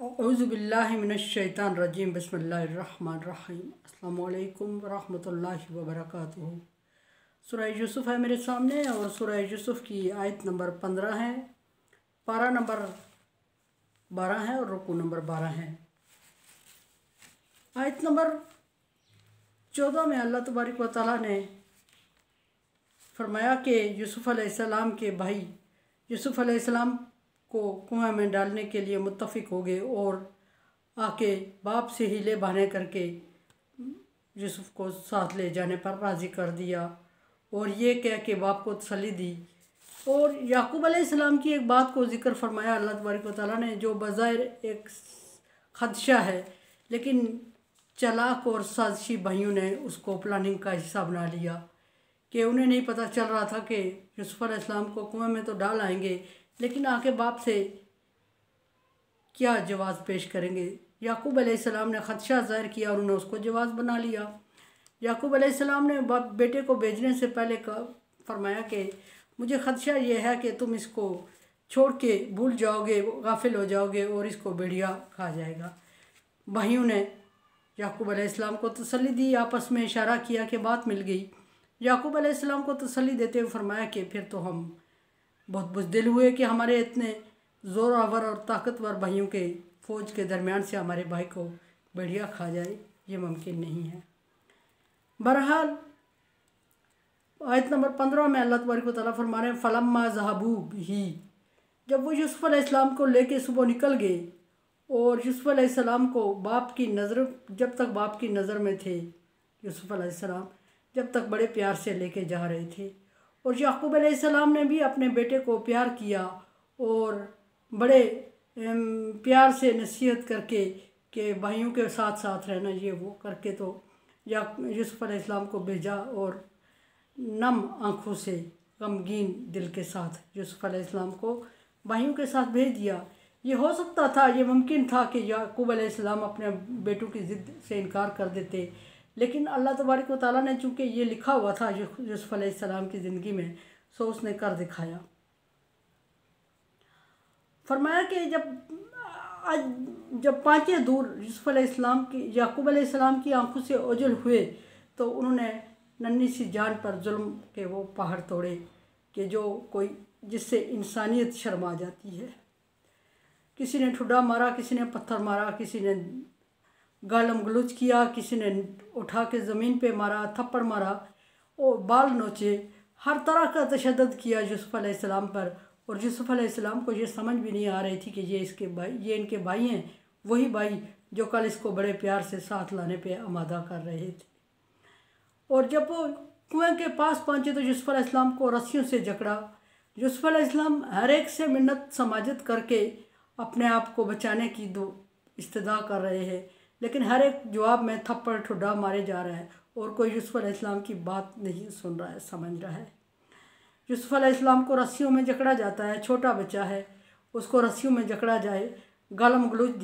औज़ुबिल्लाहि मिनश्शैतानिर्रजीम बिस्मिल्लाहिर्रहमानिर्रहीम अस्सलामु अलैकुम वरहमतुल्लाहि वबरकातुहू। सूरह यूसुफ है मेरे सामने और सूरह यूसुफ की आयत नंबर 15 है, पारा नंबर 12 है और रुकू नंबर 12 है। आयत नंबर 14 में अल्लाह तबारक व तआला ने फरमाया कि यूसुफ अलैहिस्सलाम के भाई यूसुफ अलैहिस्सलाम को कुएं में डालने के लिए मुत्तफिक हो गए और आके बाप से हीले बहाने करके यूसुफ को साथ ले जाने पर राज़ी कर दिया और ये कह के बाप को तसल्ली दी। और याकूब अलैहिस्सलाम की एक बात को ज़िक्र फरमाया अल्लाह तबारक व तआला ने, जो बज़ाहिर एक खदशा है लेकिन चालाक और साजिशी भाइयों ने उसको प्लानिंग का हिस्सा बना लिया कि उन्हें नहीं पता चल रहा था कि यूसुफ अलैहिस्सलाम को कुएं में तो डाल आएंगे लेकिन आके बाप से क्या जवाब पेश करेंगे। याकूब अलैहिस्सलाम ने खदशा ज़ाहिर किया और उन्होंने उसको जवाब बना लिया। याकूब अलैहिस्सलाम ने बेटे को भेजने से पहले फरमाया कि मुझे खदशा ये है कि तुम इसको छोड़ के भूल जाओगे, गाफिल हो जाओगे और इसको भेड़िया खा जाएगा। भाइयों ने याकूब अलैहिस्सलाम को तसल्ली दी, आपस में इशारा किया कि बात मिल गई। याकूब अलैहिस्सलाम को तसल्ली देते हुए फरमाया कि फिर तो हम बहुत बुज़दिल हुए कि हमारे इतने ज़ोरावर और ताकतवर भाइयों के फ़ौज के दरमियान से हमारे भाई को भेड़िया खा जाए, ये मुमकिन नहीं है। बहरहाल आयत नंबर 15 में अल्लाह तबारक व तआला फरमा रहे हैं, फलम्मा ज़हबू ही, जब वो यूसुफ अलैहिस्सलाम को लेके सुबह निकल गए और यूसुफ अलैहिस्सलाम को बाप की नज़र, जब तक बाप की नज़र में थे यूसुफ अलैहिस्सलाम, जब तक बड़े प्यार से लेके जा रहे थे। और याकूब अलैहिस्सलाम ने भी अपने बेटे को प्यार किया और बड़े प्यार से नसीहत करके कि भाइयों के साथ साथ रहना, ये वो करके तो यूसुफ अलैहिस्सलाम को भेजा और नम आँखों से गमगीन दिल के साथ यूसुफ अलैहिस्सलाम को भाइयों के साथ भेज दिया। ये हो सकता था, ये मुमकिन था कि याकूब अलैहिस्सलाम अपने बेटों की ज़िद से इनकार कर देते, लेकिन अल्लाह तबारक व तआला ने चूँकि ये लिखा हुआ था यूसुफ अलैहिस्सलाम की ज़िंदगी में, सो उसने कर दिखाया। फरमाया कि जब पाँचें दूर यूसुफ अलैहिस्सलाम की याकूब अलैहिस्सलाम की आंखों से ओझल हुए तो उन्होंने नन्ही सी जान पर जुल्म के वो पहाड़ तोड़े कि जो कोई जिससे इंसानियत शर्मा जाती है। किसी ने ठुड्डा मारा, किसी ने पत्थर मारा, किसी ने गालम गलूच किया, किसी ने उठा के ज़मीन पे मारा, थप्पड़ मारा और बाल नोचे, हर तरह का तशद्दुद किया यूसुफ अलैहिस्सलाम पर। और यूसुफ अलैहिस्सलाम को ये समझ भी नहीं आ रही थी कि ये इनके भाई हैं, वही भाई जो कल इसको बड़े प्यार से साथ लाने पे आमादा कर रहे थे। और जब वो कुएं के पास पहुँचे तो यूसुफ अलैहिस्सलाम को रस्सियों से जकड़ा। यूसुफ अलैहिस्सलाम हर एक से मिन्नत समाजत करके अपने आप को बचाने की इस्तदा कर रहे हैं, लेकिन हर एक जवाब में थप्पड़ ठुड्डा मारे जा रहा है और कोई यूसुफ अलैहिस्सलाम की बात नहीं सुन रहा है, समझ रहा है। यूसुफ अलैहिस्सलाम को रस्सियों में जकड़ा जाता है, छोटा बच्चा है, उसको रस्सियों में जकड़ा जाए, गालम गलूच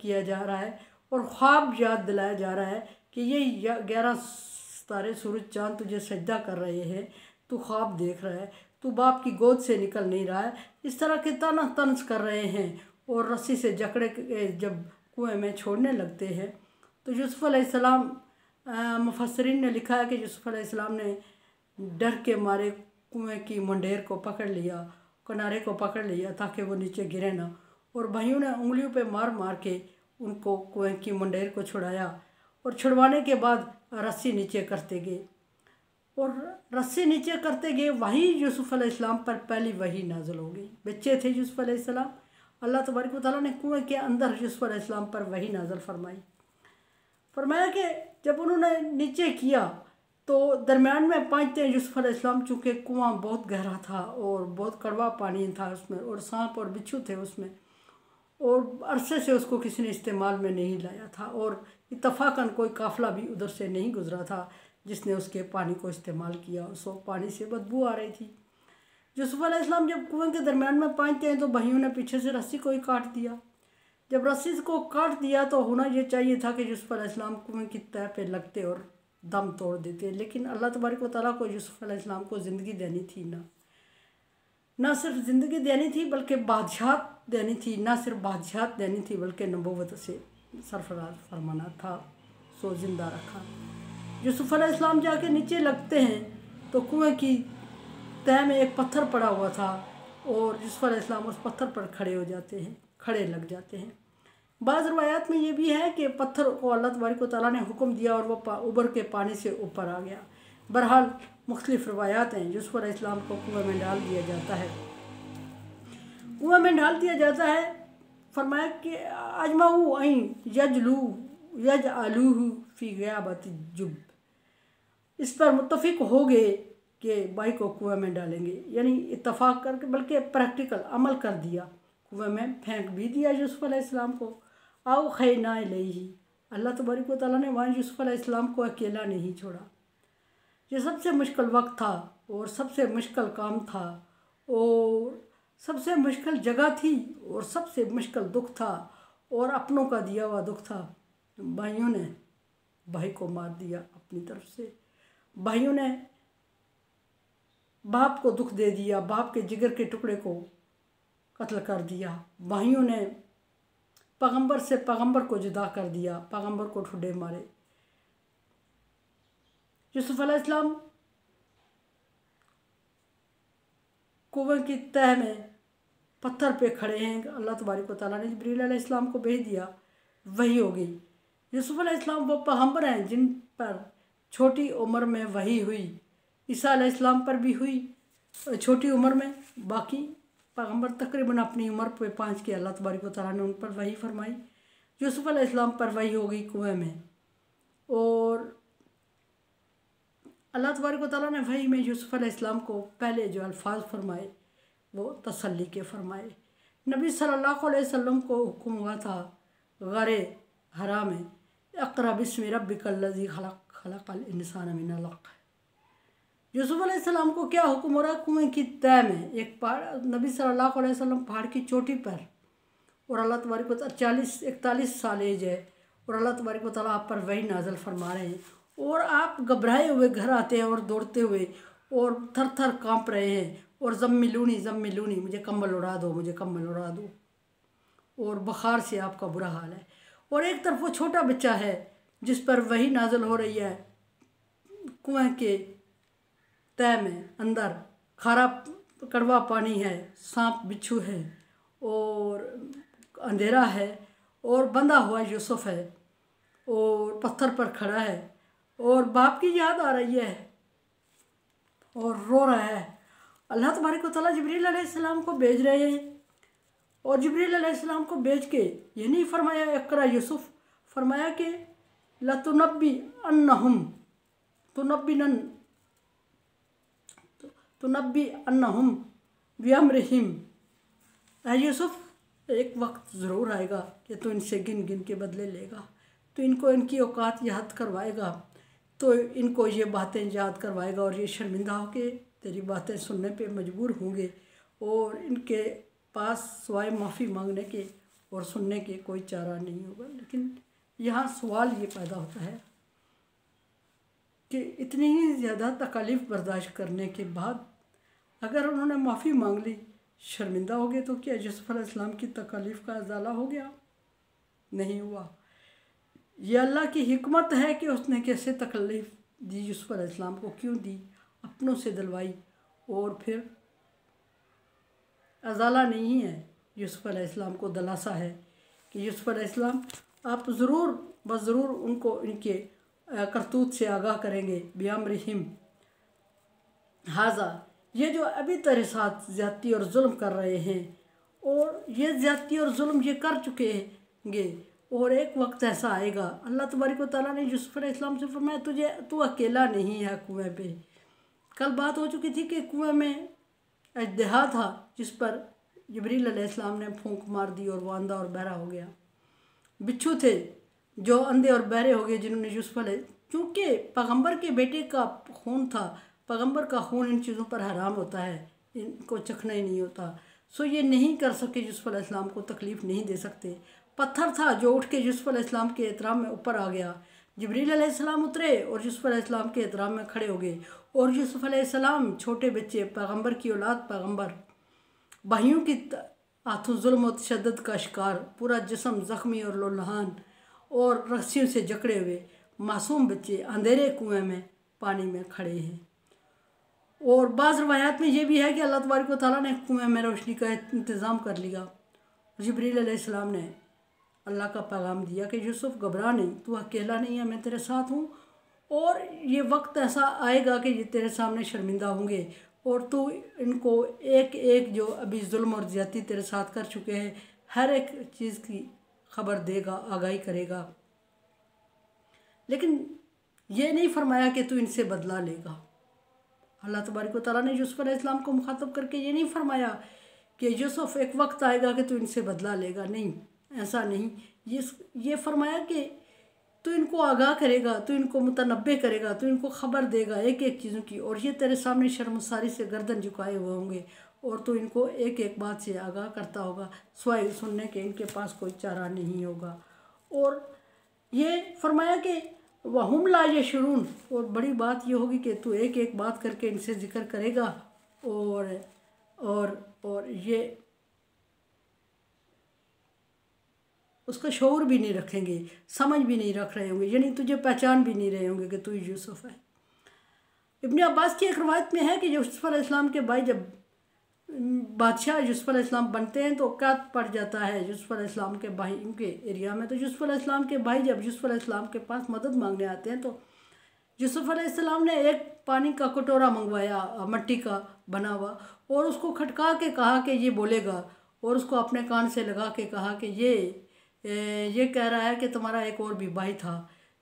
किया जा रहा है और ख्वाब याद दिलाया जा रहा है कि ये 11 सितारे सूरज चाँद तुझे सजदा कर रहे हैं, तू ख्वाब देख रहा है, तू बाप की गोद से निकल नहीं रहा है, इस तरह के ताना तंज कर रहे हैं। और रस्सी से जकड़े जब कुएं में छोड़ने लगते हैं तो यूसुफ अलैहिस्सलाम, मुफस्सिरीन ने लिखा है कि यूसुफ अलैहिस्सलाम ने डर के मारे कुएं की मुंडेर को पकड़ लिया, किनारे को पकड़ लिया ताकि वो नीचे गिरे ना, और भाइयों ने उंगलियों पे मार मार के उनको कुएं की मुंडेर को छुड़ाया और छुड़वाने के बाद रस्सी नीचे करते गए और रस्सी नीचे करते गए। वही यूसुफ अलैहिस्सलाम पर पहली वही नाज़िल हो गई। बच्चे थे यूसुफ अलैहिस्सलाम, अल्लाह तबारक व तआला ने कुएं के अंदर यूसुफ अलैहिस्सलाम पर वही नाज़िल फरमाया कि जब उन्होंने नीचे किया तो दरमियान में पहुँचते हैं यूसुफ अलैहिस्सलाम, चूँकि कुआं बहुत गहरा था और बहुत कड़वा पानी था उसमें और सांप और बिच्छू थे उसमें और अरसे से उसको किसी ने इस्तेमाल में नहीं लाया था और इत्तफाकन कोई काफ़िला भी उधर से नहीं गुजरा था जिसने उसके पानी को इस्तेमाल किया। सो पानी से बदबू आ रही थी। यूसुफ अलैहिस्सलाम जब कुएं के दरमियान में पहुँचते हैं तो भाइयों ने पीछे से रस्सी को ही काट दिया। जब रस्सी को काट दिया तो होना ये चाहिए था कि यूसुफ अलैहिस्सलाम कुएं की तह पे लगते और दम तोड़ देते, लेकिन अल्लाह तबारक व तआला को यूसुफ अलैहिस्सलाम को ज़िंदगी देनी थी, ना सिर्फ ज़िंदगी देनी थी बल्कि बादशाह देनी थी, ना सिर्फ बादशाहत देनी थी बल्कि नबूवत से सरफराज फरमाना था, सो ज़िंदा रखा। यूसुफ अलैहिस्सलाम जाके नीचे लगते हैं तो कुएं की तह में एक पत्थर पड़ा हुआ था और यूसुफ अलैहिस्सलाम उस पत्थर पर खड़े लग जाते हैं। बाज़ रवायात में ये भी है कि पत्थर को अल्लाह तबारक व तआला ने हुक्म दिया और वह उबर के पानी से ऊपर आ गया। बहरहाल मुख्तलिफ रवायात हैं। यूसुफ अलैहिस्सलाम को कुएं में डाल दिया जाता है। कुएं में डाल दिया जाता है। फरमाया कि अजमाऊ यजअलूहु फी ग़याबति जुब, इस पर मुत्तफिक हो गए कि भाई को कुएं में डालेंगे, यानी इत्तफाक करके बल्कि प्रैक्टिकल अमल कर दिया। कुएं में फेंक भी दिया यूसुफ अलैहिस्सलाम को। आओ खैना इलैहि, अल्लाह तबारक व तआला ने वहाँ यूसुफ अलैहिस्सलाम को अकेला नहीं छोड़ा। ये सबसे मुश्किल वक्त था और सबसे मुश्किल काम था और सबसे मुश्किल जगह थी और सबसे मुश्किल दुख था और अपनों का दिया हुआ दुख था। भाइयों ने भाई को मार दिया अपनी तरफ से, भाइयों ने बाप को दुख दे दिया, बाप के जिगर के टुकड़े को कत्ल कर दिया, भाइयों ने पैगंबर से पैगंबर को जुदा कर दिया, पैगंबर को ठुड्डे मारे। यूसुफ अलैहिस्सलाम कुएं की तह में पत्थर पे खड़े हैं। अल्लाह तबारक व तआला ने जिब्रील अलैहिस्सलाम को भेज दिया, वही हो गई। यूसुफ अलैहिस्सलाम वो पैगंबर हैं जिन पर छोटी उम्र में वही हुई। ईसा अलैहिस्सलाम पर भी हुई छोटी उम्र में, बाकी पैगंबर तकरीबन अपनी उम्र पे पहुँच के अल्लाह तबारक व तआला ने उन पर वही फरमाई। यूसुफ अलैहिस्सलाम पर वही हो गई कुएं में और अल्लाह तबारक व तआला ने वही में यूसुफ अलैहिस्सलाम को पहले जो अल्फाज फरमाए वो तसल्ली के फरमाए। नबी सल्लल्लाहु अलैहि वसल्लम को हुक्म हुआ था गारे हरा में, इक़रा बिस्मि रब्बिकल्लज़ी खलक़ खलक़ल इंसान मिन अलक़। यूसुफ अलैहिस्सलाम को क्या हुक्म हो रहा? कुएं की तह में एक पहाड़, नबी सल्लल्लाहु अलैहि वसल्लम पहाड़ की चोटी पर, और अल्लाह तबारक व तआला 41 साल एज है और अल्लाह तबारक व तआला आप पर वही नाज़िल फरमा रहे हैं और आप घबराए हुए घर आते हैं और दौड़ते हुए और थर थर काँप रहे हैं और ज़म्मिलूनी, मुझे कंबल उड़ा दो, मुझे कंबल उड़ा दो, और बुखार से आपका बुरा हाल है। और एक तरफ वो छोटा बच्चा है जिस पर वही नाज़िल हो रही है। कुएं के तह में अंदर खारा कड़वा पानी है, सांप बिच्छू है और अंधेरा है और बंधा हुआ यूसुफ है और पत्थर पर खड़ा है और बाप की याद आ रही है और रो रहा है। अल्लाह तबारक व तआला जिब्रील अलैहिस्सलाम को भेज रहे हैं और जिब्रील अलैहिस्सलाम को भेज के ये नहीं फरमाया इक़रा यूसुफ, फरमाया कि लतुनब्बी अन्नहुम बिअम्रिहिम। यूसुफ एक वक्त ज़रूर आएगा कि तू इनसे गिन गिन के बदले लेगा, तो इनको इनकी औकात याद करवाएगा, तो इनको ये बातें याद करवाएगा और ये शर्मिंदा होके तेरी बातें सुनने पे मजबूर होंगे और इनके पास सिवाय माफ़ी मांगने के और सुनने के कोई चारा नहीं होगा। लेकिन यहाँ सवाल ये पैदा होता है कि इतनी ही ज़्यादा तकलीफ़ बर्दाश्त करने के बाद अगर उन्होंने माफ़ी मांग ली, शर्मिंदा हो गए, तो क्या यूसुफ अलैहिस्सलाम की तकलीफ़ का इज़ाला हो गया? नहीं हुआ। ये अल्लाह की हिकमत है कि उसने कैसे तकलीफ़ दी यूसुफ अलैहिस्सलाम को, क्यों दी, अपनों से दिलवाई और फिर अज़ाला नहीं है। यूसुफ अलैहिस्सलाम को दिलासा है कि यूसुफ अलैहिस्सलाम आप ज़रूर उनको इनके करतूत से आगाह करेंगे। बिअम्रिहिम हाजा, ये जो अभी तेरे साथ ज़्यादती और जुल्म कर रहे हैं और ये ज़्यादती और जुल्म ये कर चुके हैं और एक वक्त ऐसा आएगा, अल्लाह तबारक व तआला ने यूसुफ अलैहिस्सलाम से फरमाया तू अकेला नहीं है कुएं पे। कल बात हो चुकी थी कि कुएं में अजदहा था जिस पर जिब्रील अलैहिस्सलाम ने फूंक मार दी और वो अंधा और बहरा हो गया। बिच्छू थे जो अंधे और बहरे हो गए जिन्होंने यूसुफ चूँकि पैगंबर के बेटे का खून था, पैगंबर का खून इन चीज़ों पर हराम होता है, इनको चखना ही नहीं होता, सो ये नहीं कर सके, यूसुफ अलैहिस्सलाम को तकलीफ़ नहीं दे सकते। पत्थर था जो उठ के यूसुफ अलैहिस्सलाम के एहतराम में ऊपर आ गया। जिब्रील अलैहिस्सलाम उतरे और यूसुफ अलैहिस्सलाम के एहतराम में खड़े हो गए और यूसुफ अलैहिस्सलाम छोटे बच्चे, पैगंबर की औलाद, पैगंबर भाइयों की हाथों जुल्म और तशद्दुद का शिकार, पूरा जिस्म ज़ख्मी और लोलहान और रस्सियों से जकड़े हुए मासूम बच्चे अंधेरे कुएं में पानी में खड़े हैं। और बाज़ रवायात में ये भी है कि अल्लाह तबारक व तआला ने कुएं में रोशनी का इंतज़ाम कर लिया। जिब्रील अलैहिस्सलाम ने अल्लाह का पैगाम दिया कि यूसुफ घबरा नहीं, तू अकेला नहीं है, मैं तेरे साथ हूँ और ये वक्त ऐसा आएगा कि ये तेरे सामने शर्मिंदा होंगे और तू इनको एक एक जो अभी जुल्म और ज़्यादती तेरे साथ कर चुके हैं हर एक चीज़ की खबर देगा, आगाही करेगा। लेकिन ये नहीं फरमाया कि तू इनसे बदला लेगा। अल्लाह तबारक व तआला ने यूसुफ अलैहिस्सलाम को मुखातब करके ये नहीं फरमाया कि यूसुफ एक वक्त आएगा कि तू इनसे बदला लेगा, नहीं, ऐसा नहीं। ये फरमाया कि तू इनको आगाह करेगा, तू इनको मुतनब्बे करेगा, तू इनको ख़बर देगा एक एक चीज़ों की, और ये तेरे सामने शर्मसारी से गर्दन झुकाए हुए होंगे और तू इनको एक एक बात से आगाह करता होगा, सिवाय सुनने के इनके पास कोई चारा नहीं होगा। और ये फरमाया कि वहुम ला यशउरून, और बड़ी बात ये होगी कि तू एक एक बात करके इनसे ज़िक्र करेगा और ये उसका शऊर भी नहीं रखेंगे, समझ भी नहीं रख रहे होंगे, यानी तुझे पहचान भी नहीं रहे होंगे कि तू यूसुफ है। इब्न अब्बास की एक रवायत में है कि यूसुफ अलैहिस्सलाम के भाई जब बादशाह यूसुफ अलैहिस्सलाम बनते हैं तो क्या पड़ जाता है यूसुफ अलैहिस्सलाम के भाई उनके एरिया में, तो यूसुफ अलैहिस्सलाम के भाई जब यूसुफ अलैहिस्सलाम के पास मदद मांगने आते हैं तो यूसुफ अलैहिस्सलाम ने एक पानी का कटोरा मंगवाया मिट्टी का बना हुआ और उसको खटका के कहा कि ये बोलेगा, और उसको अपने कान से लगा के कहा कि ये कह रहा है कि तुम्हारा एक और भी भाई था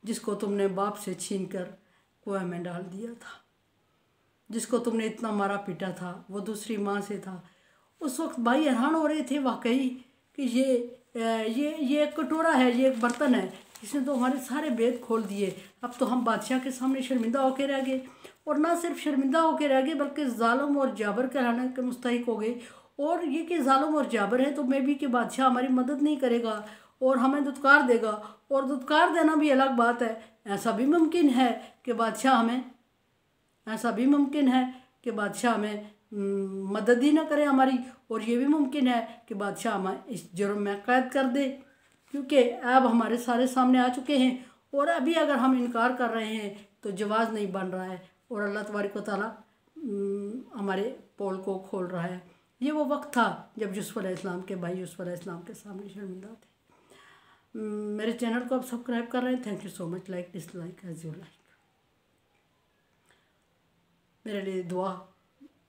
जिसको तुमने बाप से छीन कर कुएं में डाल दिया था, जिसको तुमने इतना मारा पीटा था, वो दूसरी माँ से था। उस वक्त भाई हैरान हो रहे थे वाकई कि ये एक कटोरा है, ये एक बर्तन है, इसने तो हमारे सारे भेद खोल दिए, अब तो हम बादशाह के सामने शर्मिंदा होकर रह गए, और ना सिर्फ शर्मिंदा होकर रह गए बल्कि ज़ालिम और जाबर कहलाने के मुस्तहिक हो गए। और ये कि ज़ालिम और जाबर है तो मैं भी कि बादशाह हमारी मदद नहीं करेगा और हमें दुत्कार देगा, और दुत्कार देना भी अलग बात है, ऐसा भी मुमकिन है कि बादशाह हमें मदद ही ना करे हमारी, और ये भी मुमकिन है कि बादशाह हमें इस जुर्म में कैद कर दे, क्योंकि अब हमारे सारे सामने आ चुके हैं और अभी अगर हम इनकार कर रहे हैं तो जवाज़ नहीं बन रहा है और अल्लाह तबारक व तआला हमारे पोल को खोल रहा है। ये वो वक्त था जब यूसुफ अलैहिस्सलाम के भाई यूसुफ अलैहिस्सलाम के सामने शर्मिंदा थे। मेरे चैनल को आप सब्सक्राइब कर रहे हैं, thank you so much, like dislike as you like. मेरे लिए दुआ,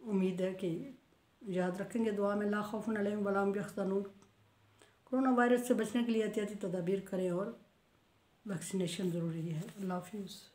उम्मीद है कि याद रखेंगे दुआ में, ला खौफुन अलैहिम वला हुम यहज़नून। कोरोना वायरस से बचने के लिए एहतियाती तदाबीर करें और वैक्सीनेशन ज़रूरी है। अल्लाह हाफ़िज़।